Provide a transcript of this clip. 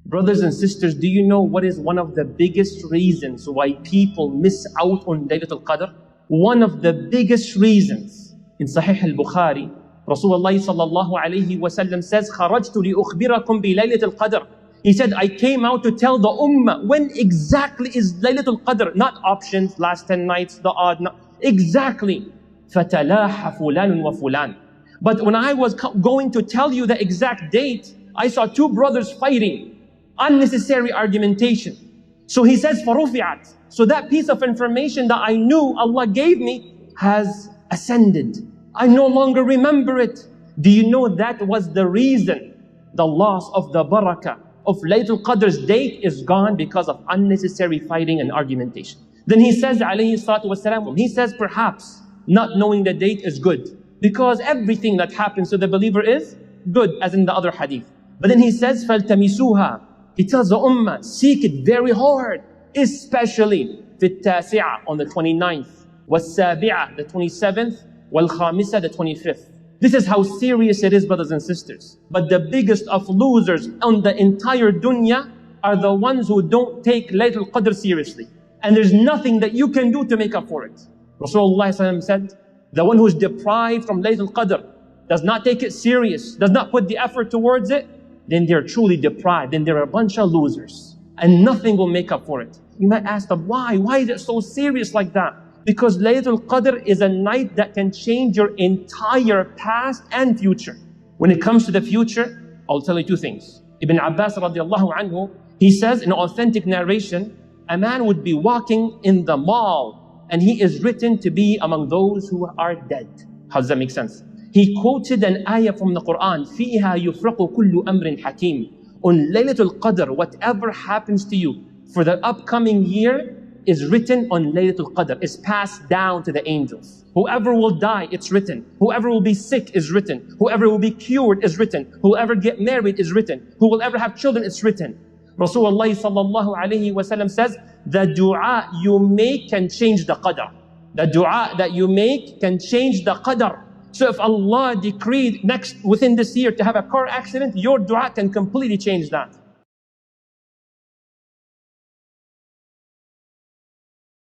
Brothers and sisters, do you know what is one of the biggest reasons why people miss out on Laylatul Qadr? One of the biggest reasons. In Sahih al-Bukhari, Rasulullah sallallahu alayhi wa sallam says, خَرَجْتُ لِأُخْبِرَكُمْ بِلَيْلَةِ الْقَدْرِ. He said, I came out to tell the ummah when exactly is Laylatul Qadr, not options, last 10 nights, the odd, no, exactly. فَتَلَاحَ فُلَانٌ وَفُلَانٌ. But when I was going to tell you the exact date, I saw two brothers fighting. Unnecessary argumentation. So he says, فَرُفِعَتْ. So that piece of information that I knew Allah gave me has ascended. I no longer remember it. Do you know that was the reason the loss of the barakah of Laylatul Qadr's date is gone because of unnecessary fighting and argumentation? Then he says, alayhi salatu wasalam, he says perhaps not knowing the date is good because everything that happens to the believer is good, as in the other hadith. But then he says, فَالْتَمِسُوهَا. He tells the ummah, seek it very hard, especially في التاسعة on the 29th, والسابعة the 27th, والخامسة the 25th. This is how serious it is, brothers and sisters. But the biggest of losers on the entire dunya are the ones who don't take Laylatul Qadr seriously. And there's nothing that you can do to make up for it. Rasulullah said, the one who is deprived from Laylatul Qadr, does not take it serious, does not put the effort towards it, then they're truly deprived, then they're a bunch of losers. And nothing will make up for it. You might ask them, why? Why is it so serious like that? Because Laylatul Qadr is a night that can change your entire past and future. When it comes to the future, I'll tell you two things. Ibn Abbas radiallahu anhu, he says in authentic narration, a man would be walking in the mall and he is written to be among those who are dead. How does that make sense? He quoted an ayah from the Qur'an, فِيهَا يُفْرَقُ كُلُّ أَمْرٍ حَكِيمٍ. On Laylatul Qadr, whatever happens to you for the upcoming year is written on Laylatul Qadr, is passed down to the angels. Whoever will die, it's written. Whoever will be sick is written. Whoever will be cured is written. Whoever get married is written. Who will ever have children is written. Rasulullah sallallahu alayhi wa sallam says, the dua you make can change the qadr. The dua that you make can change the qadr. So if Allah decreed within this year to have a car accident, your dua can completely change that.